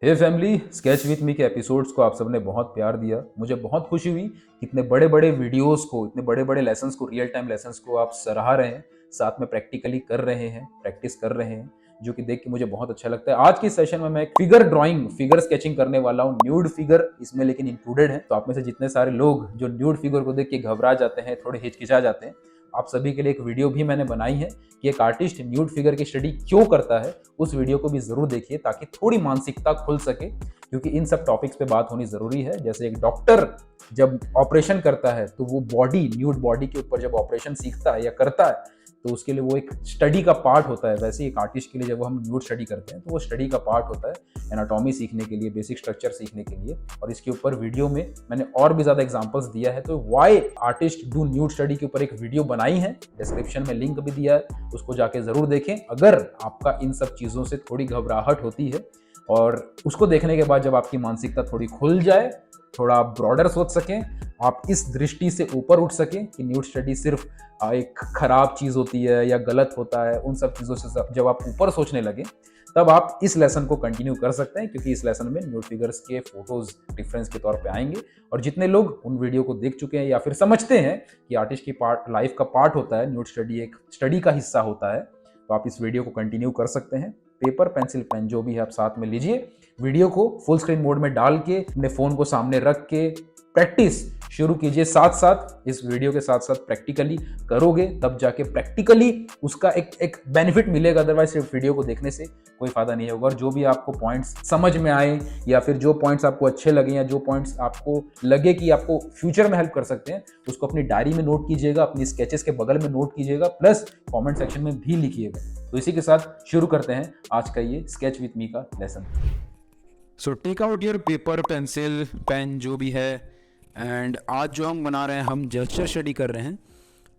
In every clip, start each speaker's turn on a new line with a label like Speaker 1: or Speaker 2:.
Speaker 1: Hey family, sketch with me के episodes को आप सबने बहुत प्यार दिया। मुझे बहुत खुशी हुई कि इतने बड़े बड़े वीडियोस को, इतने बड़े बड़े लेसन्स को, रियल टाइम लेसन्स को आप सराह रहे हैं, साथ में प्रैक्टिकली कर रहे हैं, प्रैक्टिस कर रहे हैं, जो कि देख के मुझे बहुत अच्छा लगता है। आज की सेशन में मैं एक फिगर स्केचिंग करने वाला हूँ। न्यूड फिगर इसमें लेकिन इंक्लूडेड है। तो आप में से जितने सारे लोग जो न्यूड फिगर को देख के घबरा जाते हैं, थोड़े हिचकिचा जाते हैं, आप सभी के लिए एक वीडियो भी मैंने बनाई है कि एक आर्टिस्ट न्यूड फिगर की स्टडी क्यों करता है। उस वीडियो को भी जरूर देखिए ताकि थोड़ी मानसिकता खुल सके, क्योंकि इन सब टॉपिक्स पे बात होनी जरूरी है। जैसे एक डॉक्टर जब ऑपरेशन करता है तो वो बॉडी, न्यूड बॉडी के ऊपर जब ऑपरेशन सीखता है या करता है तो उसके लिए वो एक स्टडी का पार्ट होता है। वैसे एक आर्टिस्ट के लिए जब हम न्यूड स्टडी करते हैं तो वो स्टडी का पार्ट होता है, एनाटॉमी सीखने के लिए, बेसिक स्ट्रक्चर सीखने के लिए। और इसके ऊपर वीडियो में मैंने और भी ज्यादा एग्जांपल्स दिया है। तो why artist do nude study के ऊपर एक वीडियो बनाई है, डिस्क्रिप्शन में लिंक भी दिया है, उसको जाके जरूर देखें। अगर आपका इन सब चीजों से थोड़ी घबराहट होती है और उसको देखने के बाद जब आपकी मानसिकता थोड़ी खुल जाए, थोड़ा आप ब्रॉडर सोच सकें, आप इस दृष्टि से ऊपर उठ सकें कि न्यूड स्टडी सिर्फ एक खराब चीज होती है या गलत होता है, उन सब चीजों से जब आप ऊपर सोचने लगे तब आप इस लेसन को कंटिन्यू कर सकते हैं, क्योंकि इस लेसन में न्यूड फिगर्स के फोटोज रेफरेंस के तौर पे आएंगे। और जितने लोग उन वीडियो को देख चुके हैं या फिर समझते हैं कि आर्टिस्ट की पार्ट लाइफ का पार्ट होता है, न्यूड स्टडी एक स्टडी का हिस्सा होता है, तो आप इस वीडियो को कंटिन्यू कर सकते हैं। पेपर, पेंसिल, पेन जो भी है आप साथ में लीजिए। वीडियो को फुल स्क्रीन मोड में डाल के अपने फोन को सामने रख के प्रैक्टिस शुरू कीजिए। साथ साथ इस वीडियो के साथ साथ प्रैक्टिकली करोगे तब जाके प्रैक्टिकली उसका एक बेनिफिट मिलेगा। अदरवाइज सिर्फ वीडियो को देखने से कोई फायदा नहीं होगा। और जो भी आपको पॉइंट्स समझ में आए या फिर जो पॉइंट्स आपको अच्छे लगे या जो पॉइंट्स आपको लगे कि आपको फ्यूचर में हेल्प कर सकते हैं, उसको अपनी डायरी में नोट कीजिएगा, अपनी स्केचेस के बगल में नोट कीजिएगा, प्लस कॉमेंट सेक्शन में भी लिखिएगा। तो इसी के साथ शुरू करते हैं आज का ये स्केच विथ मी का lesson.
Speaker 2: So take out your paper, pencil, pen जो भी है। एंड आज जो हम बना रहे हैं, हम जेस्चर स्टडी कर रहे हैं।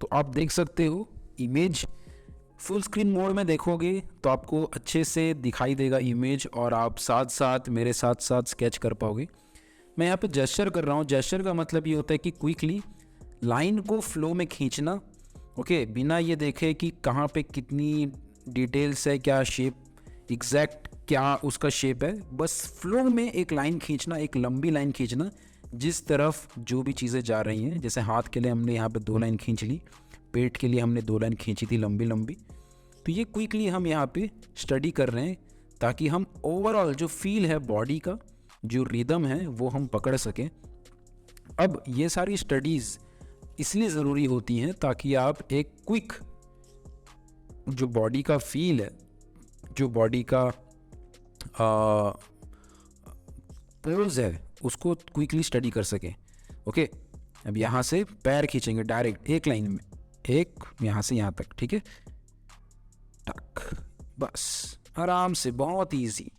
Speaker 2: तो आप देख सकते हो इमेज फुल स्क्रीन मोड में देखोगे तो आपको अच्छे से दिखाई देगा इमेज, और आप साथ साथ मेरे साथ साथ स्केच कर पाओगे। मैं यहाँ पे जेस्चर कर रहा हूँ। जेस्चर का मतलब ये होता है कि क्विकली लाइन को फ्लो में खींचना, ओके, बिना ये देखे कि कहाँ पे कितनी डिटेल्स है, क्या शेप एग्जैक्ट क्या उसका शेप है, बस फ्लो में एक लाइन खींचना, एक लंबी लाइन खींचना जिस तरफ जो भी चीज़ें जा रही हैं। जैसे हाथ के लिए हमने यहाँ पे 2 लाइन खींच ली, पेट के लिए हमने 2 लाइन खींची थी लंबी लंबी। तो ये क्विकली हम यहाँ पे स्टडी कर रहे हैं ताकि हम ओवरऑल जो फील है बॉडी का, जो रिदम है, वो हम पकड़ सकें। अब ये सारी स्टडीज़ इसलिए ज़रूरी होती हैं ताकि आप एक क्विक जो बॉडी का फील है, जो बॉडी का पोज है, उसको क्विकली स्टडी कर सकें। ओके, अब यहाँ से पैर खींचेंगे डायरेक्ट एक लाइन में, एक यहाँ से यहाँ तक, ठीक है, टक, बस आराम से, बहुत इजी,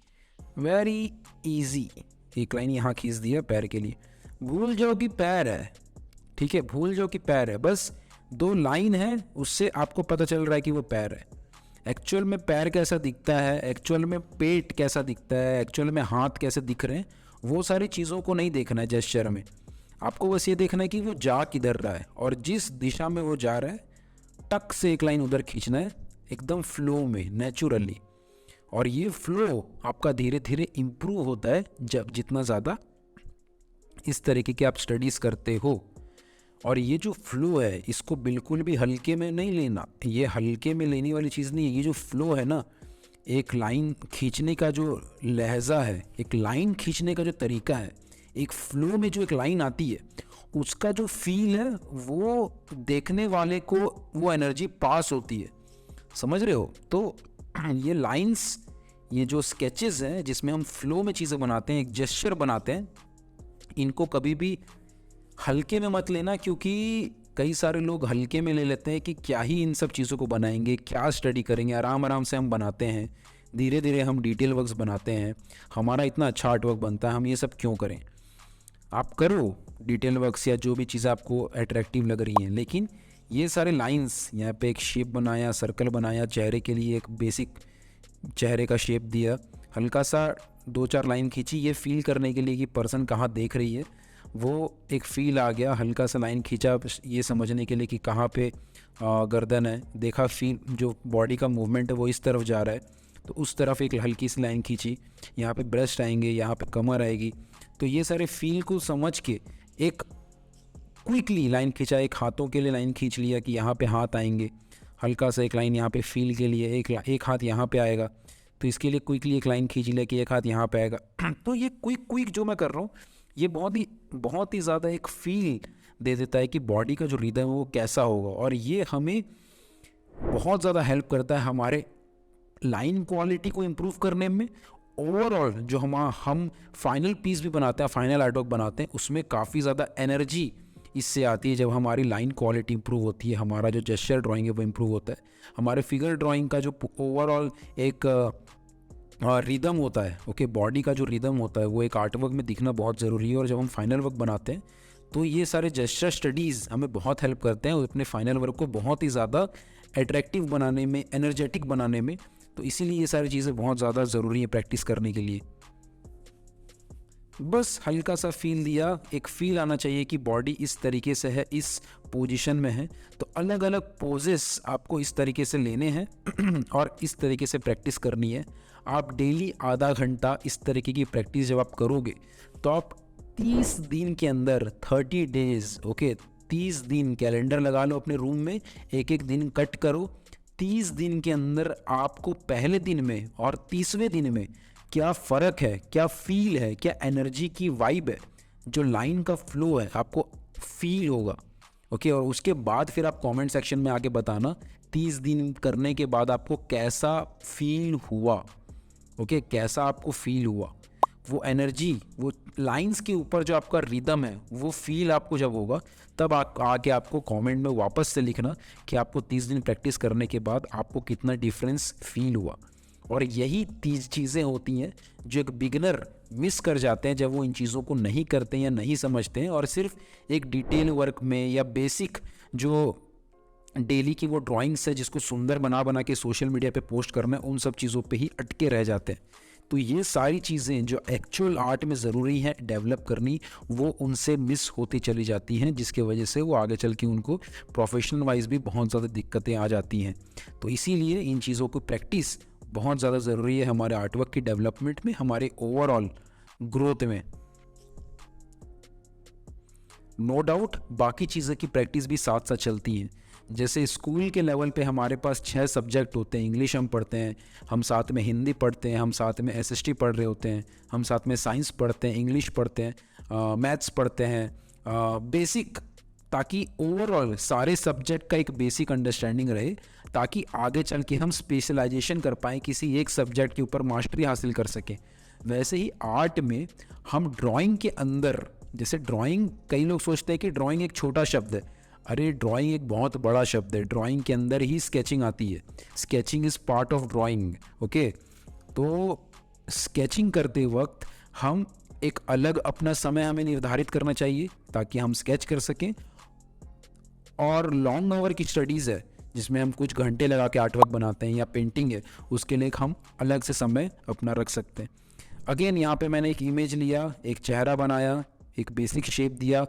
Speaker 2: वेरी इजी। एक लाइन यहाँ खींच दिया पैर के लिए। भूल जाओ कि पैर है, ठीक है, भूल जाओ कि पैर है, बस 2 लाइन है, उससे आपको पता चल रहा है कि वो पैर है। एक्चुअल में पैर कैसा दिखता है, एक्चुअल में पेट कैसा दिखता है, एक्चुअल में हाथ कैसे दिख रहे हैं, वो सारी चीज़ों को नहीं देखना है जेस्चर में। आपको बस ये देखना है कि वो जा किधर रहा है, और जिस दिशा में वो जा रहा है टक से एक लाइन उधर खींचना है, एकदम फ्लो में, नेचुरली। और ये फ्लो आपका धीरे धीरे इम्प्रूव होता है जब जितना ज़्यादा इस तरीके की आप स्टडीज़ करते हो। और ये जो फ्लो है, इसको बिल्कुल भी हल्के में नहीं लेना। ये हल्के में लेने वाली चीज़ नहीं है। ये जो फ्लो है ना, एक लाइन खींचने का जो लहजा है, एक लाइन खींचने का जो तरीका है, एक फ्लो में जो एक लाइन आती है, उसका जो फील है, वो देखने वाले को वो एनर्जी पास होती है। समझ रहे हो? तो ये लाइंस, ये जो स्केचेस हैं जिसमें हम फ्लो में चीज़ें बनाते हैं, एक जेस्चर बनाते हैं, इनको कभी भी हल्के में मत लेना। क्योंकि कई सारे लोग हल्के में ले लेते हैं कि क्या ही इन सब चीज़ों को बनाएंगे, क्या स्टडी करेंगे, आराम आराम से हम बनाते हैं, धीरे धीरे हम डिटेल वर्क्स बनाते हैं, हमारा इतना अच्छा आर्ट वर्क बनता है, हम ये सब क्यों करें। आप करो डिटेल वर्क्स या जो भी चीज़ें आपको अट्रैक्टिव लग रही हैं, लेकिन ये सारे लाइंस, यहाँ पे एक शेप बनाया, सर्कल बनाया, चेहरे के लिए एक बेसिक चेहरे का शेप दिया, हल्का सा 2-4 लाइन खींची ये फील करने के लिए कि पर्सन कहाँ देख रही है, वो एक फ़ील आ गया। हल्का सा लाइन खींचा ये समझने के लिए कि कहाँ पे गर्दन है, देखा फील, जो बॉडी का मूवमेंट है वो इस तरफ जा रहा है, तो उस तरफ एक हल्की सी लाइन खींची, यहाँ पे ब्रेस्ट आएंगे, यहाँ पे कमर आएगी। तो ये सारे फील को समझ के एक क्विकली लाइन खींचा, एक हाथों के लिए लाइन खींच लिया कि यहाँ पे हाथ आएंगे, हल्का सा एक लाइन यहाँ पे फील के लिए, एक हाथ यहाँ पे आएगा, तो इसके लिए क्विकली एक लाइन खींच लिया कि एक हाथ यहाँ पे आएगा। तो ये क्विक जो मैं कर रहा हूँ, ये बहुत ही ज़्यादा एक फील दे देता है कि बॉडी का जो रिदम है वो कैसा होगा, और ये हमें बहुत ज़्यादा हेल्प करता है हमारे लाइन क्वालिटी को इम्प्रूव करने में। ओवरऑल जो हम फाइनल पीस भी बनाते हैं, फाइनल आर्टवर्क बनाते हैं, उसमें काफ़ी ज़्यादा एनर्जी इससे आती है जब हमारी लाइन क्वालिटी इंप्रूव होती है, हमारा जो जेस्चर ड्राइंग है वो इम्प्रूव होता है, हमारे फिगर ड्राइंग का जो ओवरऑल एक रिदम होता है, ओके, बॉडी का जो रिदम होता है वो एक आर्टवर्क में दिखना बहुत ज़रूरी है। और जब हम फाइनल वर्क बनाते हैं तो ये सारे जेस्चर स्टडीज़ हमें बहुत हेल्प करते हैं अपने फाइनल वर्क को बहुत ही ज़्यादा अट्रैक्टिव बनाने में, एनर्जेटिक बनाने में। तो इसीलिए ये सारी चीज़ें बहुत ज़्यादा ज़रूरी है प्रैक्टिस करने के लिए। बस हल्का सा फील दिया, एक फील आना चाहिए कि बॉडी इस तरीके से है, इस पोजीशन में है। तो अलग अलग पोजेस आपको इस तरीके से लेने हैं और इस तरीके से प्रैक्टिस करनी है। आप डेली आधा घंटा इस तरीके की प्रैक्टिस जब आप करोगे तो आप 30 दिन के अंदर, 30 डेज, ओके, 30 दिन कैलेंडर लगा लो अपने रूम में, एक एक दिन कट करो। 30 दिन के अंदर आपको पहले दिन में और 30वें दिन में क्या फ़र्क है, क्या फील है, क्या एनर्जी की वाइब है, जो लाइन का फ्लो है आपको फील होगा, ओके। और उसके बाद फिर आप कमेंट सेक्शन में आके बताना 30 दिन करने के बाद आपको कैसा फील हुआ, ओके, कैसा आपको फील हुआ। वो एनर्जी, वो लाइंस के ऊपर जो आपका रिदम है, वो फील आपको जब होगा तब आके आपको कमेंट में वापस से लिखना कि आपको 30 दिन प्रैक्टिस करने के बाद आपको कितना डिफरेंस फील हुआ। और यही 30 चीज़ें होती हैं जो एक बिगिनर मिस कर जाते हैं जब वो इन चीज़ों को नहीं करते हैं या नहीं समझते हैं, और सिर्फ एक डिटेल वर्क में या बेसिक जो डेली की वो ड्राइंग्स है जिसको सुंदर बना के सोशल मीडिया पे पोस्ट करना है, उन सब चीज़ों पे ही अटके रह जाते हैं। तो ये सारी चीज़ें जो एक्चुअल आर्ट में ज़रूरी है डेवलप करनी, वो उनसे मिस होती चली जाती हैं, जिसके वजह से वो आगे चल के उनको प्रोफेशनल वाइज भी बहुत ज़्यादा दिक्कतें आ जाती हैं। तो इसीलिए इन चीज़ों को प्रैक्टिस बहुत ज़्यादा ज़रूरी है हमारे आर्टवर्क की डेवलपमेंट में, हमारे ओवरऑल ग्रोथ में। नो डाउट बाकी चीज़ों की प्रैक्टिस भी साथ साथ चलती हैं। जैसे स्कूल के लेवल पे हमारे पास 6 सब्जेक्ट होते हैं, इंग्लिश हम पढ़ते हैं, हम साथ में हिंदी पढ़ते हैं, हम साथ में SST पढ़ रहे होते हैं, हम साथ में साइंस पढ़ते हैं, इंग्लिश पढ़ते हैं, मैथ्स पढ़ते हैं, बेसिक, ताकि ओवरऑल सारे सब्जेक्ट का एक बेसिक अंडरस्टैंडिंग रहे, ताकि आगे चल के हम स्पेशलाइजेशन कर पाएँ, किसी एक सब्जेक्ट के ऊपर मास्टरी हासिल कर सकें। वैसे ही आर्ट में हम ड्राइंग के अंदर, जैसे ड्राइंग, कई लोग सोचते हैं कि ड्राइंग एक छोटा शब्द है, अरे ड्राइंग एक बहुत बड़ा शब्द है। ड्राइंग के अंदर ही स्केचिंग आती है, sketching is part of drawing, okay. तो स्केचिंग करते वक्त हम एक अलग अपना समय हमें निर्धारित करना चाहिए ताकि हम स्केच कर सकें। और लॉन्ग आवर की स्टडीज़ है जिसमें हम कुछ घंटे लगा के आर्टवर्क बनाते हैं, या पेंटिंग है, उसके लिए हम अलग से समय अपना रख सकते हैं। अगेन यहाँ पे मैंने एक इमेज लिया, एक चेहरा बनाया, एक बेसिक शेप दिया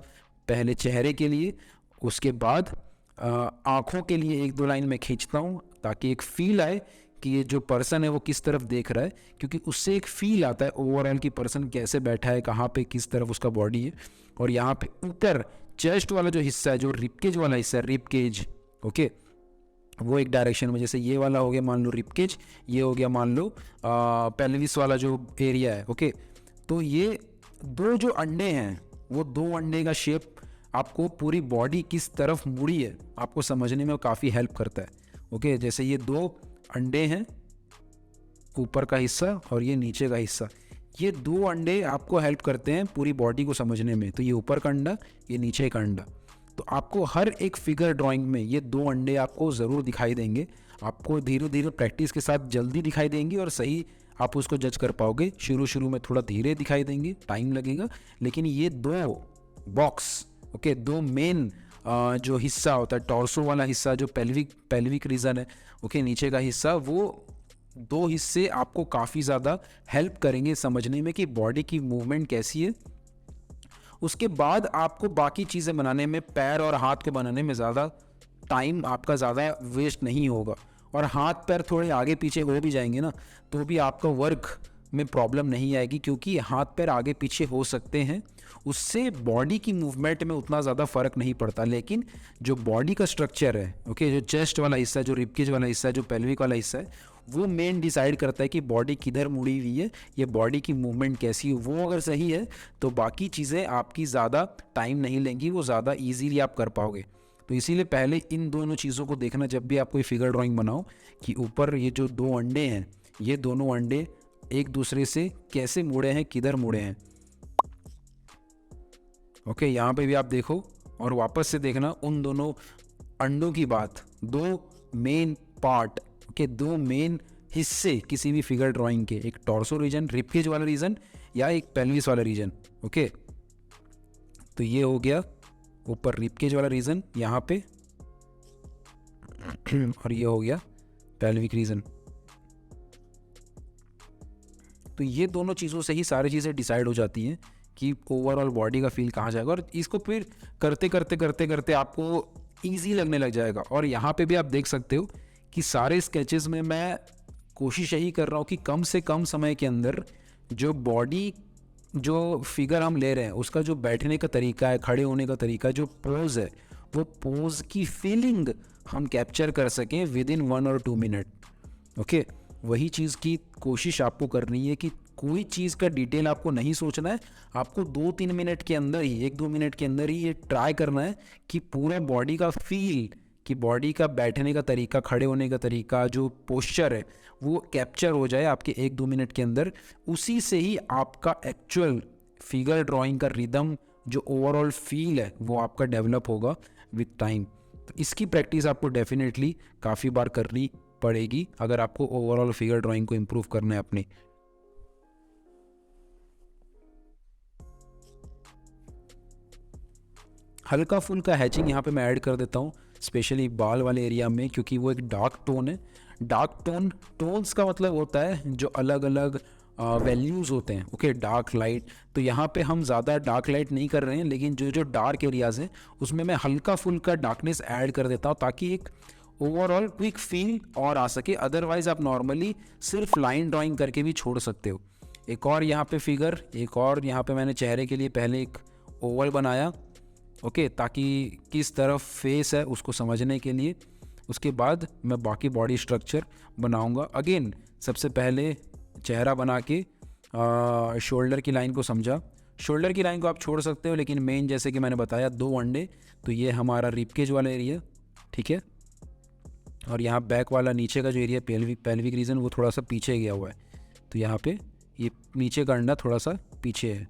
Speaker 2: पहले चेहरे के लिए, उसके बाद आँखों के लिए 1-2 लाइन में खींचता हूँ ताकि एक फील आए कि ये जो पर्सन है वो किस तरफ देख रहा है, क्योंकि उससे एक फील आता है ओवरऑल कि पर्सन कैसे बैठा है, कहाँ पे किस तरफ उसका बॉडी है। और यहाँ पे ऊपर चेस्ट वाला जो हिस्सा है, जो रिबकेज वाला हिस्सा है, रिबकेज, ओके, वो एक डायरेक्शन में, जैसे ये वाला हो गया मान लो रिबकेज, ये हो गया मान लो पेल्विस वाला जो एरिया है, ओके। तो ये 2 जो अंडे हैं, वो 2 अंडे का शेप आपको पूरी बॉडी किस तरफ मुड़ी है आपको समझने में काफ़ी हेल्प करता है, ओके। जैसे ये 2 अंडे हैं, ऊपर का हिस्सा और ये नीचे का हिस्सा, ये 2 अंडे आपको हेल्प करते हैं पूरी बॉडी को समझने में। तो ये ऊपर का अंडा, ये नीचे का अंडा, तो आपको हर एक फिगर ड्राइंग में ये 2 अंडे आपको ज़रूर दिखाई देंगे। आपको धीरे धीरे प्रैक्टिस के साथ जल्दी दिखाई देंगे और सही आप उसको जज कर पाओगे। शुरू में थोड़ा धीरे दिखाई देंगे, टाइम लगेगा, लेकिन ये 2 बॉक्स, ओके, 2 मेन जो हिस्सा होता है, टॉर्सो वाला हिस्सा जो पेल्विक रीजन है, ओके, नीचे का हिस्सा, वो 2 हिस्से आपको काफ़ी ज़्यादा हेल्प करेंगे समझने में कि बॉडी की मूवमेंट कैसी है। उसके बाद आपको बाकी चीज़ें बनाने में, पैर और हाथ के बनाने में ज़्यादा टाइम आपका ज़्यादा वेस्ट नहीं होगा। और हाथ पैर थोड़े आगे पीछे हो भी जाएंगे ना, तो भी आपका वर्क में प्रॉब्लम नहीं आएगी, क्योंकि हाथ पैर आगे पीछे हो सकते हैं, उससे बॉडी की मूवमेंट में उतना ज़्यादा फ़र्क नहीं पड़ता। लेकिन जो बॉडी का स्ट्रक्चर है, ओके, जो चेस्ट वाला हिस्सा है, जो रिबकेज वाला हिस्सा है, जो पेल्विक वाला हिस्सा है, वो मेन डिसाइड करता है कि बॉडी किधर मुड़ी हुई है, ये बॉडी की मूवमेंट कैसी है। वो अगर सही है तो बाकी चीज़ें आपकी ज़्यादा टाइम नहीं लेंगी, वो ज़्यादा ईजीली आप कर पाओगे। तो इसीलिए पहले इन दोनों चीज़ों को देखना जब भी आप कोई फिगर ड्राइंग बनाओ, कि ऊपर ये जो दो अंडे हैं, ये दोनों अंडे एक दूसरे से कैसे मुड़े हैं, किधर मुड़े हैं। ओके, यहाँ पे भी आप देखो और वापस से देखना उन दोनों अंडों की बात। दो मेन पार्ट के, दो मेन हिस्से किसी भी फिगर ड्राइंग के, एक टॉर्सो रीजन, रिबकेज वाला रीजन, या एक पेल्विस वाला रीजन। ओके, तो ये हो गया ऊपर रिबकेज वाला रीजन यहाँ पे, और ये हो गया पेल्विक रीजन। तो ये दोनों चीज़ों से ही सारी चीज़ें डिसाइड हो जाती हैं कि ओवरऑल बॉडी का फील कहाँ जाएगा, और इसको फिर करते करते करते करते आपको ईजी लगने लग जाएगा। और यहाँ पे भी आप देख सकते हो कि सारे स्केचेस में मैं कोशिश यही कर रहा हूँ कि कम से कम समय के अंदर जो बॉडी, जो फिगर हम ले रहे हैं, उसका जो बैठने का तरीका है, खड़े होने का तरीका, जो पोज है, वो पोज की फीलिंग हम कैप्चर कर सकें विद इन 1 और 2 मिनट। ओके, वही चीज़ की कोशिश आपको करनी है कि कोई चीज़ का डिटेल आपको नहीं सोचना है, आपको 2-3 मिनट के अंदर ही, 1-2 मिनट के अंदर ही ये ट्राई करना है कि पूरे बॉडी का फील, कि बॉडी का बैठने का तरीका, खड़े होने का तरीका, जो पोस्चर है, वो कैप्चर हो जाए आपके 1-2 मिनट के अंदर। उसी से ही आपका एक्चुअल फिगर ड्राइंग का रिदम, जो ओवरऑल फील है, वो आपका डेवलप होगा विद टाइम। तो इसकी प्रैक्टिस आपको डेफिनेटली काफ़ी बार करनी पड़ेगी अगर आपको ओवरऑल फिगर ड्राइंग को इम्प्रूव करना है अपनी। हल्का फुल्का हैचिंग यहाँ पे मैं ऐड कर देता हूँ, स्पेशली बाल वाले एरिया में, क्योंकि वो एक डार्क टोन है। डार्क टोन्स का मतलब होता है जो अलग अलग वैल्यूज़ होते हैं। ओके, डार्क लाइट, तो यहाँ पे हम ज़्यादा डार्क लाइट नहीं कर रहे हैं, लेकिन जो जो डार्क एरियाज़ हैं उसमें मैं हल्का फुल्का डार्कनेस ऐड कर देता हूँ, ताकि एक ओवरऑल क्विक फील और आ सके। अदरवाइज़ आप नॉर्मली सिर्फ लाइन ड्राइंग करके भी छोड़ सकते हो। एक और यहाँ पे फिगर, एक और यहाँ पे मैंने चेहरे के लिए पहले एक ओवल बनाया, ओके, ताकि किस तरफ फेस है उसको समझने के लिए। उसके बाद मैं बाकी बॉडी स्ट्रक्चर बनाऊंगा। अगेन सबसे पहले चेहरा बना के शोल्डर की लाइन को समझा। शोल्डर की लाइन को आप छोड़ सकते हो, लेकिन मेन जैसे कि मैंने बताया 2 अंडे, तो ये हमारा रिबकेज वाला एरिया, ठीक है। और यहाँ बैक वाला नीचे का जो एरिया पेल्विक रीजन, वो थोड़ा सा पीछे गया हुआ है, तो यहाँ पे ये नीचे का अंडा थोड़ा सा पीछे है।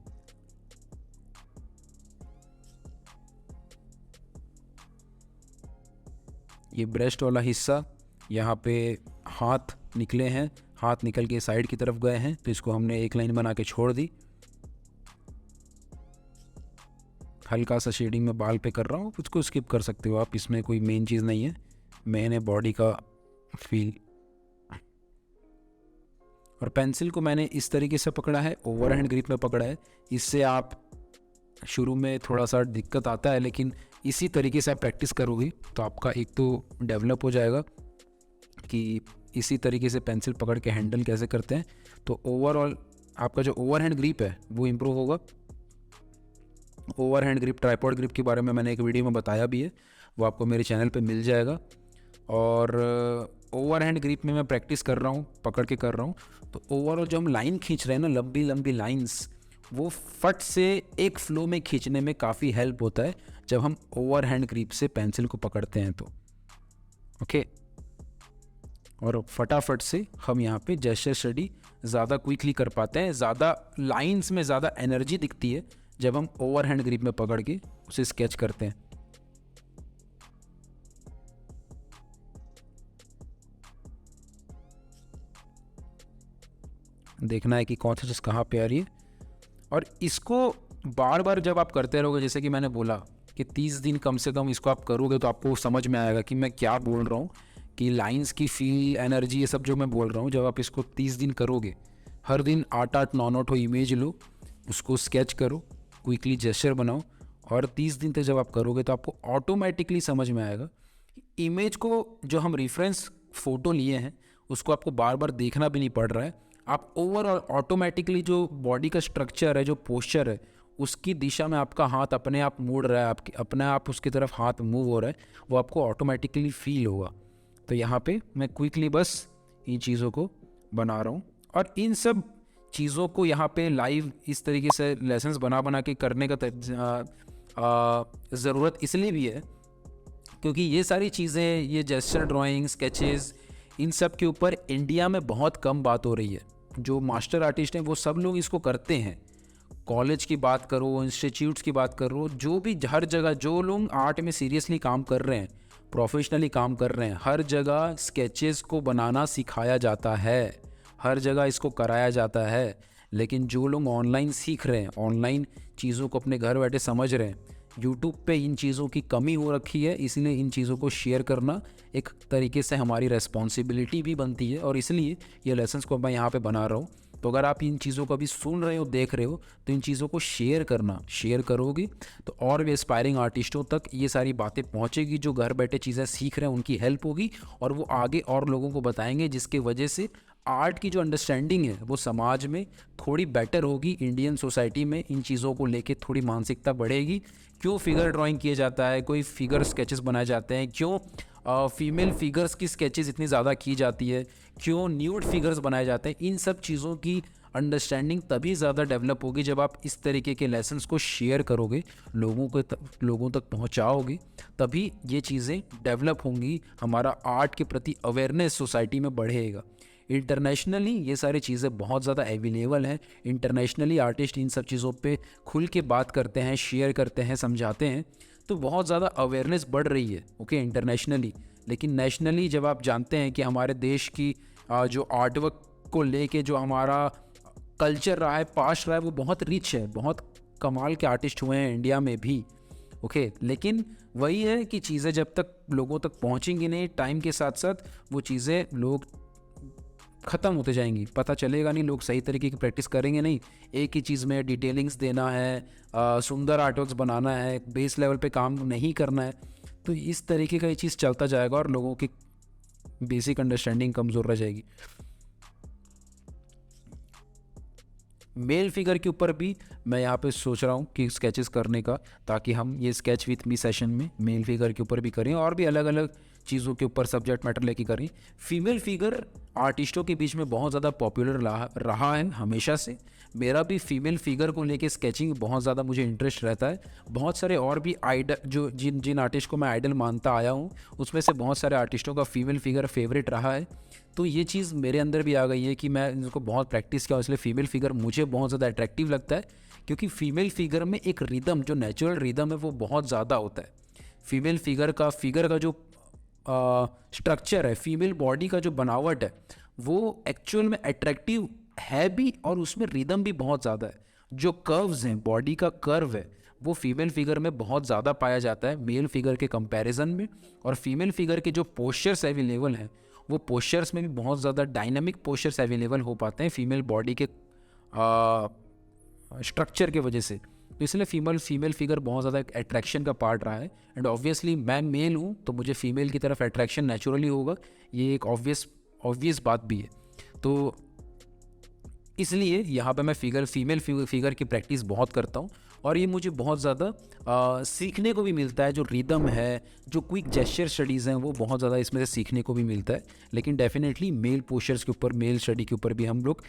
Speaker 2: ये ब्रेस्ट वाला हिस्सा, यहाँ पे हाथ निकले हैं, हाथ निकल के साइड की तरफ गए हैं, तो इसको हमने एक लाइन बना के छोड़ दी। हल्का सा शेडिंग में बाल पे कर रहा हूँ, उसको स्किप कर सकते हो आप, इसमें कोई मेन चीज़ नहीं है, मैंने बॉडी का फील। और पेंसिल को मैंने इस तरीके से पकड़ा है, ओवर हैंड ग्रिप में पकड़ा है। इससे आप शुरू में थोड़ा सा दिक्कत आता है, लेकिन इसी तरीके से आप प्रैक्टिस करोगे तो आपका एक तो डेवलप हो जाएगा कि इसी तरीके से पेंसिल पकड़ के हैंडल कैसे करते हैं। तो ओवरऑल आपका जो ओवर हैंड ग्रिप है वो इम्प्रूव होगा। Over hand grip, tripod grip के बारे में मैंने एक वीडियो में बताया भी है, वो आपको मेरे चैनल पे मिल जाएगा। और ओवर हैंड ग्रिप में मैं प्रैक्टिस कर रहा हूँ, पकड़ के कर रहा हूँ। तो ओवरऑल जो हम लाइन खींच रहे हैं ना, लंबी लंबी लाइंस, वो फट से एक फ्लो में खींचने में काफ़ी हेल्प होता है जब हम ओवर हैंड ग्रिप से पेंसिल को पकड़ते हैं तो। ओके, और फटाफट से हम यहाँ पे जेस्चर स्टडी ज़्यादा क्विकली कर पाते हैं। ज़्यादा लाइंस में ज़्यादा एनर्जी दिखती है जब हम ओवर हैंड ग्रिप में पकड़ के उसे स्केच करते हैं। देखना है कि कौन सी चीज़ कहाँ पे आ रही है, और इसको बार बार जब आप करते रहोगे, जैसे कि मैंने बोला कि 30 दिन कम से कम इसको आप करोगे तो आपको समझ में आएगा कि मैं क्या बोल रहा हूँ, कि लाइंस की फील, एनर्जी, ये सब जो मैं बोल रहा हूँ, जब आप इसको 30 दिन करोगे, हर दिन 8-8 9-9 इमेज लो, उसको स्केच करो, क्विकली जेस्चर बनाओ, और 30 दिन तक जब आप करोगे तो आपको ऑटोमेटिकली समझ में आएगा। इमेज को जो हम रेफरेंस फ़ोटो लिए हैं उसको आपको बार बार देखना भी नहीं पड़ रहा है। आप ओवरऑल ऑटोमेटिकली जो बॉडी का स्ट्रक्चर है, जो पोस्चर है, उसकी दिशा में आपका हाथ अपने आप मुड़ रहा है, आपके अपने आप उसकी तरफ हाथ मूव हो रहा है, वो आपको ऑटोमेटिकली फील होगा। तो यहाँ पे मैं क्विकली बस इन चीज़ों को बना रहा हूँ, और इन सब चीज़ों को यहाँ पे लाइव इस तरीके से लेसन्स बना बना के करने का ज़रूरत इसलिए भी है क्योंकि ये सारी चीज़ें, ये जेस्चर ड्राइंग, स्केचेस, इन सब के ऊपर इंडिया में बहुत कम बात हो रही है। जो मास्टर आर्टिस्ट हैं वो सब लोग इसको करते हैं। कॉलेज की बात करो, इंस्टीट्यूट्स की बात करो, जो भी हर जगह जो लोग आर्ट में सीरियसली काम कर रहे हैं, प्रोफेशनली काम कर रहे हैं, हर जगह स्केचेस को बनाना सिखाया जाता है, हर जगह इसको कराया जाता है। लेकिन जो लोग ऑनलाइन सीख रहे हैं, ऑनलाइन चीज़ों को अपने घर बैठे समझ रहे हैं, यूट्यूब पे इन चीज़ों की कमी हो रखी है, इसलिए इन चीज़ों को शेयर करना एक तरीके से हमारी रेस्पॉन्सिबिलिटी भी बनती है, और इसलिए ये लेसन्स को मैं यहाँ पे बना रहा हूँ। तो अगर आप इन चीज़ों को अभी सुन रहे हो, देख रहे हो, तो इन चीज़ों को शेयर करना, शेयर करोगे तो और भी एस्पायरिंग आर्टिस्टों तक ये सारी बातें पहुँचेगी, जो घर बैठे चीज़ें सीख रहे हैं उनकी हेल्प होगी, और वो आगे और लोगों को बताएंगे, जिसके वजह से आर्ट की जो अंडरस्टैंडिंग है वो समाज में थोड़ी बेटर होगी। इंडियन सोसाइटी में इन चीज़ों को लेके थोड़ी मानसिकता बढ़ेगी। क्यों फिगर ड्राइंग किए जाता है, कोई फिगर स्केचेस बनाए जाते हैं, क्यों फीमेल फिगर्स की स्केचेस इतनी ज़्यादा की जाती है, क्यों न्यूड फिगर्स बनाए जाते हैं, इन सब चीज़ों की अंडरस्टैंडिंग तभी ज़्यादा डेवलप होगी जब आप इस तरीके के लेसन्स को शेयर करोगे, लोगों तक पहुंचाओगे, तभी ये चीज़ें डेवलप होंगी। हमारा आर्ट के प्रति अवेयरनेस सोसाइटी में बढ़ेगा। इंटरनेशनली ये सारी चीज़ें बहुत ज़्यादा अवेलेबल हैं। इंटरनेशनली आर्टिस्ट इन सब चीज़ों पे खुल के बात करते हैं, शेयर करते हैं, समझाते हैं, तो बहुत ज़्यादा अवेयरनेस बढ़ रही है इंटरनेशनली। लेकिन नेशनली जब आप जानते हैं कि हमारे देश की जो आर्टवर्क को लेके जो हमारा कल्चर रहा है, पास्ट रहा है, वो बहुत रिच है, बहुत कमाल के आर्टिस्ट हुए हैं इंडिया में भी। लेकिन वही है कि चीज़ें जब तक लोगों तक पहुँचेंगी नहीं, टाइम के साथ साथ वो चीज़ें लोग ख़त्म होते जाएंगी, पता चलेगा नहीं, लोग सही तरीके की प्रैक्टिस करेंगे नहीं। एक ही चीज़ में डिटेलिंग्स देना है, सुंदर आर्टवर्क्स बनाना है, बेस लेवल पे काम नहीं करना है, तो इस तरीके का ये चीज़ चलता जाएगा और लोगों की बेसिक अंडरस्टैंडिंग कमज़ोर रह जाएगी। मेल फिगर के ऊपर भी मैं यहाँ पे सोच रहा हूँ कि स्केचेस करने का, ताकि हम ये स्केच विथ मी सेशन में मेल फिगर के ऊपर भी करें, और भी अलग अलग चीज़ों के ऊपर सब्जेक्ट मैटर लेके करें। फीमेल फिगर आर्टिस्टों के बीच में बहुत ज़्यादा पॉपुलर रहा है हमेशा से। मेरा भी फीमेल फिगर को लेके स्केचिंग बहुत ज़्यादा मुझे इंटरेस्ट रहता है। बहुत सारे और भी आइडल, जो जिन आर्टिस्ट को मैं आइडल मानता आया हूँ, उसमें से बहुत सारे आर्टिस्टों का फीमेल फिगर फेवरेट रहा है। तो ये चीज़ मेरे अंदर भी आ गई है कि मैं इनको बहुत प्रैक्टिस किया, इसलिए फीमेल फिगर मुझे बहुत ज़्यादा अट्रैक्टिव लगता है, क्योंकि फीमेल फिगर में एक रिदम, जो नेचुरल रिदम है, वो बहुत ज़्यादा होता है। फीमेल फिगर का जो स्ट्रक्चर है, फीमेल बॉडी का जो बनावट है, वो एक्चुअल में अट्रैक्टिव है भी, और उसमें रिदम भी बहुत ज़्यादा है। जो कर्व्स हैं, बॉडी का कर्व है, वो फीमेल फिगर में बहुत ज़्यादा पाया जाता है मेल फिगर के कंपैरिजन में। और फीमेल फिगर के जो पोस्चर्स अवेलेबल हैं, वो पोस्चर्स में भी बहुत ज़्यादा डायनामिक पोस्चर्स अवेलेबल हो पाते हैं फीमेल बॉडी के स्ट्रक्चर के वजह से। तो इसलिए फीमेल फिगर बहुत ज़्यादा एक अट्रैक्शन का पार्ट रहा है। एंड ऑब्वियसली मैं मेल हूँ, तो मुझे फीमेल की तरफ अट्रैक्शन नेचुरली होगा, ये एक ऑब्वियस बात भी है। तो इसलिए यहाँ पे मैं फीमेल फिगर की प्रैक्टिस बहुत करता हूँ, और ये मुझे बहुत ज़्यादा सीखने को भी मिलता है। जो रिदम है, जो क्विक जेस्चर स्टडीज़ हैं, वो बहुत ज़्यादा इसमें से सीखने को भी मिलता है। लेकिन डेफिनेटली मेल पोस्चर्स के ऊपर, मेल स्टडी के ऊपर भी हम लोग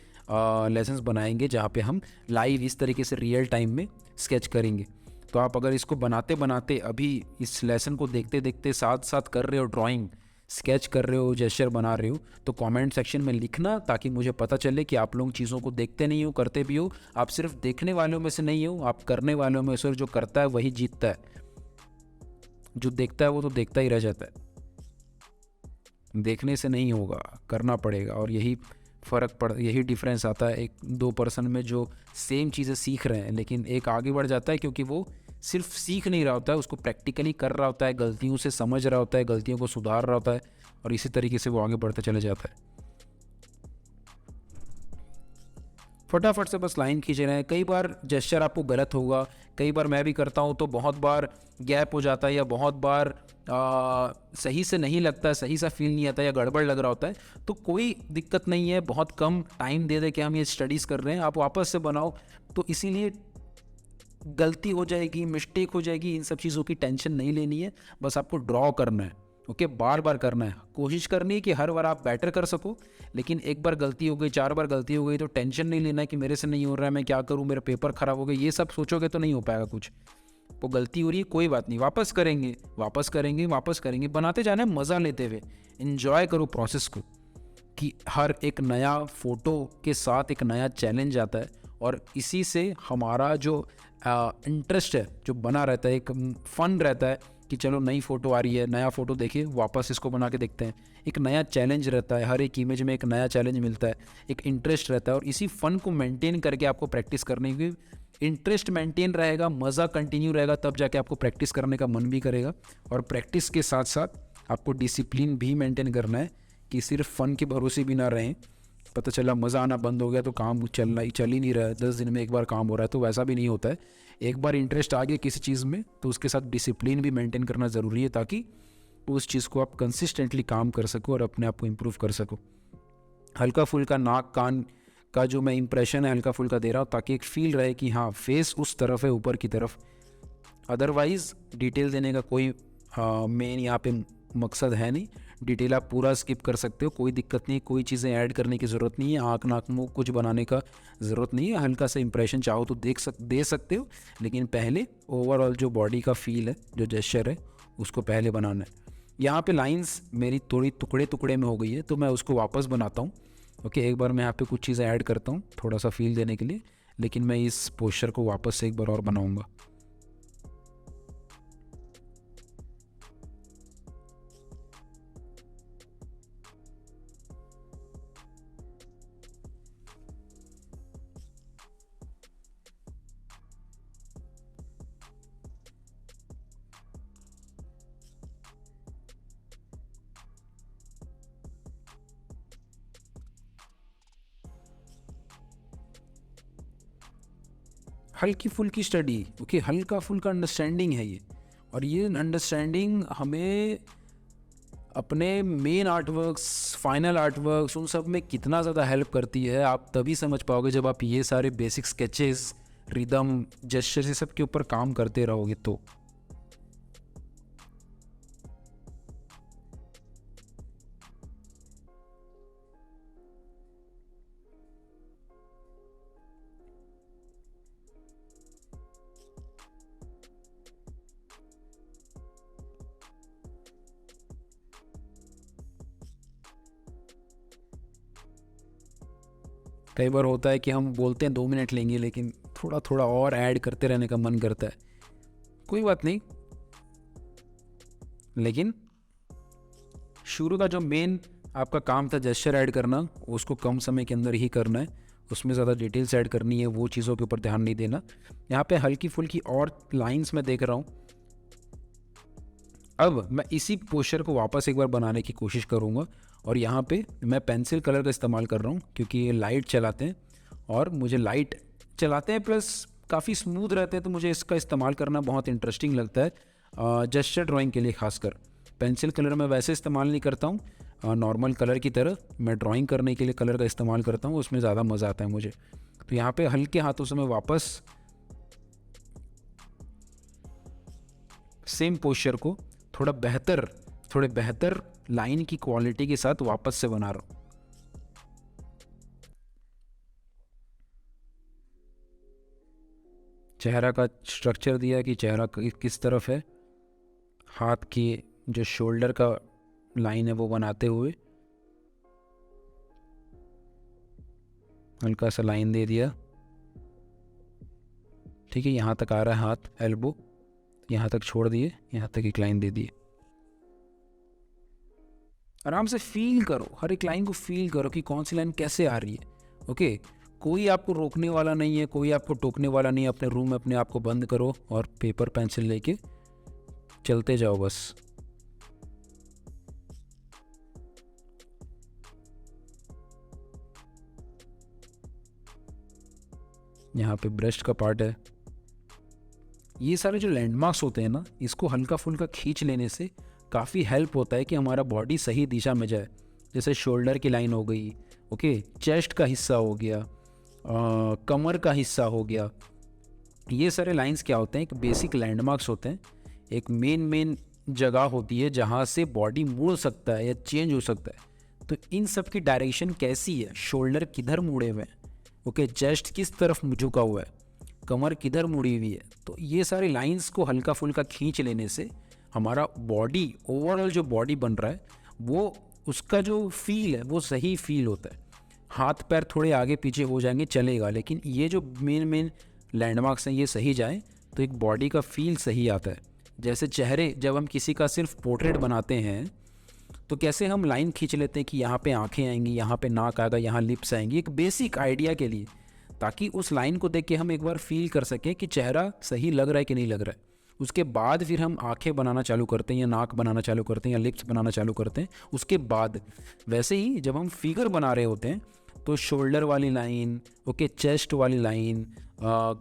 Speaker 2: लेसन्स बनाएंगे, जहाँ पे हम लाइव इस तरीके से रियल टाइम में स्केच करेंगे। तो आप अगर इसको बनाते बनाते, अभी इस लेसन को देखते देखते साथ साथ कर रहे हो, ड्राइंग स्केच कर रहे हो, जेस्चर बना रहे हो, तो कमेंट सेक्शन में लिखना, ताकि मुझे पता चले कि आप लोग चीज़ों को देखते नहीं हो, करते भी हो। आप सिर्फ देखने वालों में से नहीं हो, आप करने वालों में से। जो करता है वही जीतता है, जो देखता है वो तो देखता ही रह जाता है। देखने से नहीं होगा, करना पड़ेगा। और यही डिफरेंस आता है एक दो पर्सन में, जो सेम चीज़ें सीख रहे हैं, लेकिन एक आगे बढ़ जाता है क्योंकि वो सिर्फ सीख नहीं रहा होता है, उसको प्रैक्टिकली कर रहा होता है, गलतियों से समझ रहा होता है, गलतियों को सुधार रहा होता है, और इसी तरीके से वो आगे बढ़ते चले जाता है। फटाफट से बस लाइन खींच रहे हैं। कई बार जेस्चर आपको गलत होगा, कई बार मैं भी करता हूँ तो बहुत बार गैप हो जाता है या बहुत बार सही से नहीं लगता है, सही सा फील नहीं आता या गड़बड़ लग रहा होता है। तो कोई दिक्कत नहीं है, बहुत कम टाइम दे के हम ये स्टडीज़ कर रहे हैं, आप वापस से बनाओ। तो इसीलिए गलती हो जाएगी, मिस्टेक हो जाएगी, इन सब चीज़ों की टेंशन नहीं लेनी है, बस आपको ड्रॉ करना है। ओके, बार बार करना है, कोशिश करनी है कि हर बार आप बेटर कर सको। लेकिन एक बार गलती हो गई, 4 बार गलती हो गई तो टेंशन नहीं लेना है कि मेरे से नहीं हो रहा है, मैं क्या करूँ, मेरा पेपर ख़राब हो गया, ये सब सोचोगे तो नहीं हो पाएगा कुछ। वो गलती हो रही है, कोई बात नहीं, वापस करेंगे वापस करेंगे वापस करेंगे, बनाते जाना है मज़ा लेते हुए। इन्जॉय करो प्रोसेस को, कि हर एक नया फ़ोटो के साथ एक नया चैलेंज आता है और इसी से हमारा जो इंटरेस्ट है जो बना रहता है, एक फ़न रहता है कि चलो नई फ़ोटो आ रही है, नया फ़ोटो देखिए, वापस इसको बना के देखते हैं। एक नया चैलेंज रहता है, हर एक इमेज में एक नया चैलेंज मिलता है, एक इंटरेस्ट रहता है। और इसी फ़न को मेंटेन करके आपको प्रैक्टिस करने की, इंटरेस्ट मेंटेन रहेगा, मज़ा कंटिन्यू रहेगा, तब जाके आपको प्रैक्टिस करने का मन भी करेगा। और प्रैक्टिस के साथ साथ आपको डिसिप्लिन भी मेंटेन करना है कि सिर्फ फ़न के भरोसे भी ना रहें। पता चला मज़ा आना बंद हो गया तो काम चल ही नहीं रहा है, 10 दिन में एक बार काम हो रहा है, तो वैसा भी नहीं होता है। एक बार इंटरेस्ट आ गया किसी चीज़ में तो उसके साथ डिसिप्लिन भी मेंटेन करना ज़रूरी है, ताकि उस चीज़ को आप कंसिस्टेंटली काम कर सको और अपने आप को इम्प्रूव कर सको। हल्का फुल्का नाक कान का जो मैं इंप्रेशन है हल्का फुल्का दे रहा हूँ, ताकि एक फील रहे कि हाँ फेस उस तरफ है, ऊपर की तरफ। अदरवाइज़ डिटेल देने का कोई मेन यहाँ पे मकसद है नहीं। डिटेल आप पूरा स्किप कर सकते हो, कोई दिक्कत नहीं, कोई चीज़ें ऐड करने की ज़रूरत नहीं है, आँख नाक मुँह कुछ बनाने का ज़रूरत नहीं है। हल्का सा इंप्रेशन चाहो तो दे सकते हो, लेकिन पहले ओवरऑल जो बॉडी का फील है, जो जेस्चर है, उसको पहले बनाना है। यहाँ पे लाइंस मेरी थोड़ी टुकड़े टुकड़े में हो गई है, तो मैं उसको वापस बनाता हूँ। ओके, एक बार मैं यहाँ पे कुछ चीज़ें ऐड करता हूँ थोड़ा सा फील देने के लिए, लेकिन मैं इस पोस्चर को वापस से एक बार और बनाऊँगा। हल्की फुल्की स्टडी, ओके, हल्का फुल्का अंडरस्टैंडिंग है ये। और ये अंडरस्टैंडिंग हमें अपने मेन आर्टवर्क्स, फाइनल आर्टवर्क्स, उन सब में कितना ज़्यादा हेल्प करती है, आप तभी समझ पाओगे जब आप ये सारे बेसिक स्केचेस, रिदम, जेस्चर, ये सब के ऊपर काम करते रहोगे तो। कई बार होता है कि हम बोलते हैं 2 मिनट लेंगे, लेकिन थोड़ा थोड़ा और ऐड करते रहने का मन करता है। कोई बात नहीं, लेकिन शुरू का जो मेन आपका काम था जेस्चर ऐड करना, उसको कम समय के अंदर ही करना है, उसमें ज़्यादा डिटेल्स ऐड करनी है, वो चीज़ों के ऊपर ध्यान नहीं देना। यहाँ पे हल्की फुल्की और लाइंस मैं देख रहा हूँ। अब मैं इसी पोस्चर को वापस एक बार बनाने की कोशिश करूँगा, और यहाँ पे मैं पेंसिल कलर का इस्तेमाल कर रहा हूँ, क्योंकि ये लाइट चलाते हैं और मुझे लाइट चलाते हैं प्लस काफ़ी स्मूथ रहते हैं, तो मुझे इसका इस्तेमाल करना बहुत इंटरेस्टिंग लगता है जेस्चर ड्राइंग के लिए। खासकर पेंसिल कलर मैं वैसे इस्तेमाल नहीं करता हूँ, नॉर्मल कलर की तरह मैं ड्राइंग करने के लिए कलर का इस्तेमाल करता हूँ, उसमें ज़्यादा मज़ा आता है मुझे। तो यहाँ पे हल्के हाथों से मैं वापस सेम पोस्चर को थोड़े बेहतर लाइन की क्वालिटी के साथ वापस से बना रहा हूँ। चेहरा का स्ट्रक्चर दिया कि चेहरा किस तरफ है, हाथ की जो शोल्डर का लाइन है वो बनाते हुए हल्का सा लाइन दे दिया। ठीक है, यहाँ तक आ रहा है हाथ, एल्बो यहाँ तक छोड़ दिए, यहाँ तक एक लाइन दे दिए। आराम से फील करो, हर एक लाइन को फील करो कि कौन सी लाइन कैसे आ रही है। ओके, कोई आपको रोकने वाला नहीं है, कोई आपको टोकने वाला नहीं है। अपने रूम में अपने आप को बंद करो और पेपर पेंसिल लेके चलते जाओ बस। यहाँ पे ब्रेस्ट का पार्ट है। ये सारे जो लैंडमार्क्स होते हैं ना, इसको हल्का फुल्का खींच लेने से काफ़ी हेल्प होता है कि हमारा बॉडी सही दिशा में जाए। जैसे शोल्डर की लाइन हो गई, ओके, चेस्ट का हिस्सा हो गया, कमर का हिस्सा हो गया। ये सारे लाइंस क्या होते हैं, एक बेसिक लैंडमार्क्स होते हैं, एक मेन जगह होती है जहाँ से बॉडी मुड़ सकता है या चेंज हो सकता है। तो इन सब की डायरेक्शन कैसी है, शोल्डर किधर मुड़े हुए हैं, ओके, चेस्ट किस तरफ झुका हुआ है, कमर किधर मुड़ी हुई है। तो ये सारी लाइंस को हल्का फुल्का खींच लेने से हमारा बॉडी, ओवरऑल जो बॉडी बन रहा है वो, उसका जो फील है वो सही फील होता है। हाथ पैर थोड़े आगे पीछे हो जाएंगे चलेगा, लेकिन ये जो मेन लैंडमार्क्स हैं ये सही जाएं तो एक बॉडी का फील सही आता है। जैसे चेहरे, जब हम किसी का सिर्फ पोर्ट्रेट बनाते हैं तो कैसे हम लाइन खींच लेते हैं कि यहाँ पे आंखें आएंगी, यहाँ पे नाक आएगा, यहाँ लिप्स आएंगी, एक बेसिक आइडिया के लिए, ताकि उस लाइन को देख के हम एक बार फील कर सकें कि चेहरा सही लग रहा है कि नहीं लग रहा है। उसके बाद फिर हम आंखें बनाना चालू करते हैं या नाक बनाना चालू करते हैं या लिप्स बनाना चालू करते हैं उसके बाद। वैसे ही जब हम फिगर बना रहे होते हैं तो शोल्डर वाली लाइन, ओके, चेस्ट वाली लाइन,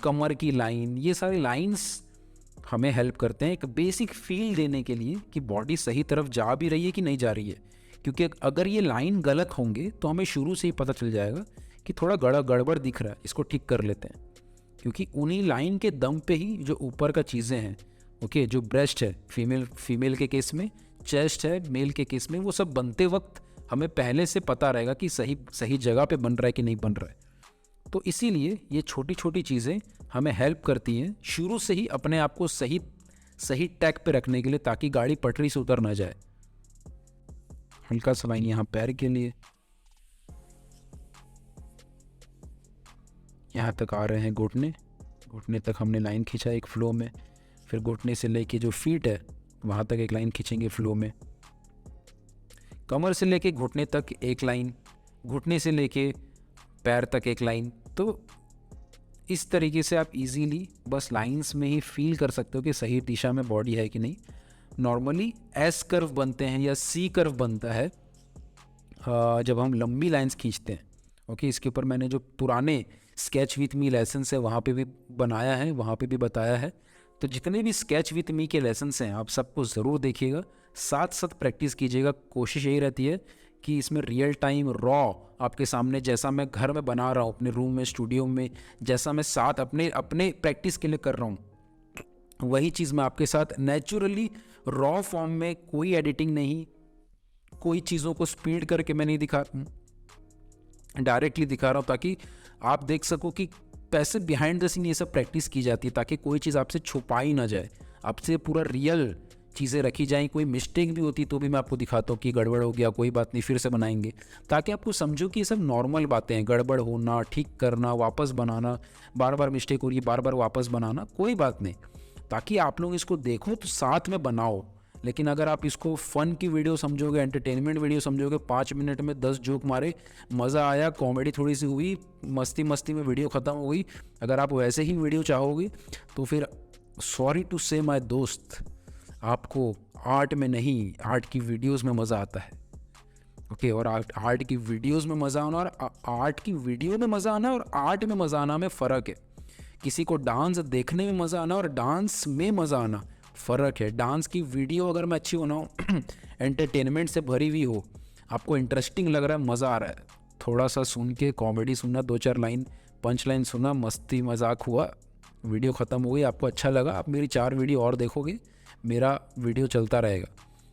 Speaker 2: कमर की लाइन, ये सारी लाइंस हमें हेल्प करते हैं एक बेसिक फील देने के लिए कि बॉडी सही तरफ जा भी रही है कि नहीं जा रही है। क्योंकि अगर ये लाइन गलत होंगे तो हमें शुरू से ही पता चल जाएगा कि थोड़ा गड़बड़ दिख रहा है, इसको ठीक कर लेते हैं। क्योंकि उन्हीं लाइन के दम पे ही जो ऊपर का चीज़ें हैं, ओके, जो ब्रेस्ट है फीमेल के केस में, चेस्ट है मेल के केस में, वो सब बनते वक्त हमें पहले से पता रहेगा कि सही जगह पे बन रहा है कि नहीं बन रहा है। तो इसीलिए ये छोटी छोटी चीज़ें हमें हेल्प करती हैं शुरू से ही अपने आप को सही ट्रैक पे रखने के लिए, ताकि गाड़ी पटरी से उतर ना जाए। हल्का सा लाइन यहाँ पैर के लिए, यहाँ तक आ रहे हैं घुटने तक हमने लाइन खींचा एक फ्लो में। फिर घुटने से लेके जो फीट है वहाँ तक एक लाइन खींचेंगे फ्लो में। कमर से लेके घुटने तक एक लाइन, घुटने से लेके पैर तक एक लाइन। तो इस तरीके से आप इजीली बस लाइंस में ही फील कर सकते हो कि सही दिशा में बॉडी है कि नहीं। नॉर्मली एस कर्व बनते हैं या सी कर्व बनता है जब हम लंबी लाइंस खींचते हैं, ओके। इसके ऊपर मैंने जो पुराने स्केच विथ मी लेसन है वहाँ पे भी बनाया है, वहाँ पे भी बताया है। तो जितने भी स्केच विथ मी के लेसन्स हैं आप सबको ज़रूर देखिएगा, साथ साथ प्रैक्टिस कीजिएगा। कोशिश यही रहती है कि इसमें रियल टाइम रॉ आपके सामने, जैसा मैं घर में बना रहा हूँ अपने रूम में, स्टूडियो में, जैसा मैं साथ अपने प्रैक्टिस के लिए कर रहा हूँ, वही चीज़ मैं आपके साथ नेचुरली रॉ फॉर्म में, कोई एडिटिंग नहीं, कोई चीज़ों को स्पीड करके मैं नहीं दिखा, डायरेक्टली दिखा रहा हूँ, ताकि आप देख सको कि पैसे बिहाइंड द सीन ये सब प्रैक्टिस की जाती है, ताकि कोई चीज़ आपसे छुपाई ना जाए, आपसे पूरा रियल चीज़ें रखी जाएं। कोई मिस्टेक भी होती तो भी मैं आपको दिखाता हूँ कि गड़बड़ हो गया, कोई बात नहीं, फिर से बनाएंगे, ताकि आपको समझो कि ये सब नॉर्मल बातें हैं। गड़बड़ होना, ठीक करना, वापस बनाना, बार बार मिस्टेक हो रही है, बार बार वापस बनाना, कोई बात नहीं, ताकि आप लोग इसको देखो तो साथ में बनाओ। लेकिन अगर आप इसको फ़न की वीडियो समझोगे, एंटरटेनमेंट वीडियो समझोगे, 5 मिनट में 10 जोक मारे, मज़ा आया, कॉमेडी थोड़ी सी हुई, मस्ती में वीडियो ख़त्म हो गई, अगर आप वैसे ही वीडियो चाहोगे तो फिर सॉरी टू से माय दोस्त, आपको आर्ट में नहीं, आर्ट की वीडियोस में मज़ा आता है, ओके। और आर्ट की वीडियोस में मज़ा आना और आर्ट की वीडियो में मज़ा आना और आर्ट में मज़ा आना में फ़र्क है। किसी को डांस देखने में मज़ा आना और डांस में मज़ा आना फ़र्क है। डांस की वीडियो अगर मैं अच्छी बनाऊँ, एंटरटेनमेंट से भरी हुई हो, आपको इंटरेस्टिंग लग रहा है, मज़ा आ रहा है, थोड़ा सा सुन के कॉमेडी सुनना, 2-4 लाइन पंच लाइन सुना, मस्ती मजाक हुआ, वीडियो ख़त्म हो गई, आपको अच्छा लगा, आप मेरी 4 वीडियो और देखोगे, मेरा वीडियो चलता रहेगा।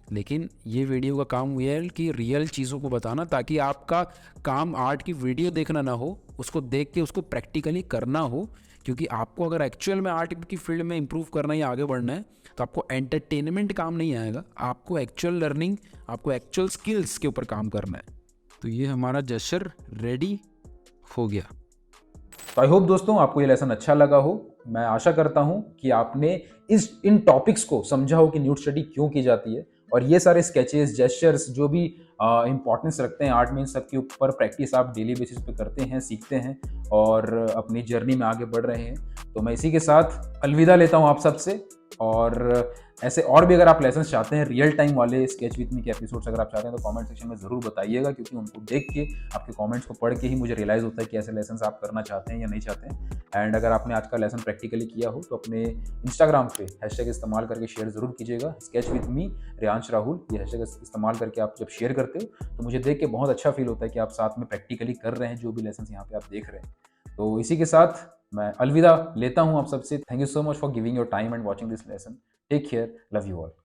Speaker 2: लेकिन ये वीडियो का काम ये है कि रियल चीज़ों को बताना, ताकि आपका काम आर्ट की वीडियो देखना ना हो, उसको देख के उसको प्रैक्टिकली करना हो। क्योंकि आपको अगर एक्चुअल में आर्ट की फील्ड में इंप्रूव करना है या आगे बढ़ना है, तो आपको एंटरटेनमेंट काम नहीं आएगा, आपको एक्चुअल लर्निंग, आपको एक्चुअल स्किल्स के ऊपर काम करना है। तो ये हमारा जेस्चर रेडी हो गया।
Speaker 1: तो आई होप दोस्तों आपको ये लेसन अच्छा लगा हो। मैं आशा करता हूँ कि आपने इन टॉपिक्स को समझा हो कि न्यूड स्टडी क्यों की जाती है, और ये सारे स्केचेस, जेस्चर्स जो भी इंपॉर्टेंस रखते हैं आर्ट में, इन सब के ऊपर प्रैक्टिस आप डेली बेसिस पे करते हैं, सीखते हैं और अपनी जर्नी में आगे बढ़ रहे हैं। तो मैं इसी के साथ अलविदा लेता हूँ आप सबसे, और ऐसे और भी अगर आप लेसन चाहते हैं, रियल टाइम वाले स्केच विथ मी के एपिसोड्स अगर आप चाहते हैं तो कमेंट सेक्शन में ज़रूर बताइएगा, क्योंकि उनको देख के, आपके कमेंट्स को पढ़ के ही मुझे रियलाइज़ होता है कि ऐसे लेसन आप करना चाहते हैं या नहीं चाहते हैं। एंड अगर आपने आज का लेसन प्रैक्टिकली किया हो तो अपने इंस्टाग्राम पे हैशटैग इस्तेमाल करके शेयर ज़रूर कीजिएगा, स्केच विथ मी रियांश राहुल, ये हैशटैग इस्तेमाल करके आप जब शेयर करते हो तो मुझे देख के बहुत अच्छा फील होता है कि आप साथ में प्रैक्टिकली कर रहे हैं जो भी लेसन यहाँ पे आप देख रहे हैं। तो इसी के साथ मैं अलविदा लेता हूँ आप सबसे। Thank you so much for giving your time and watching this lesson. Take care, love you all.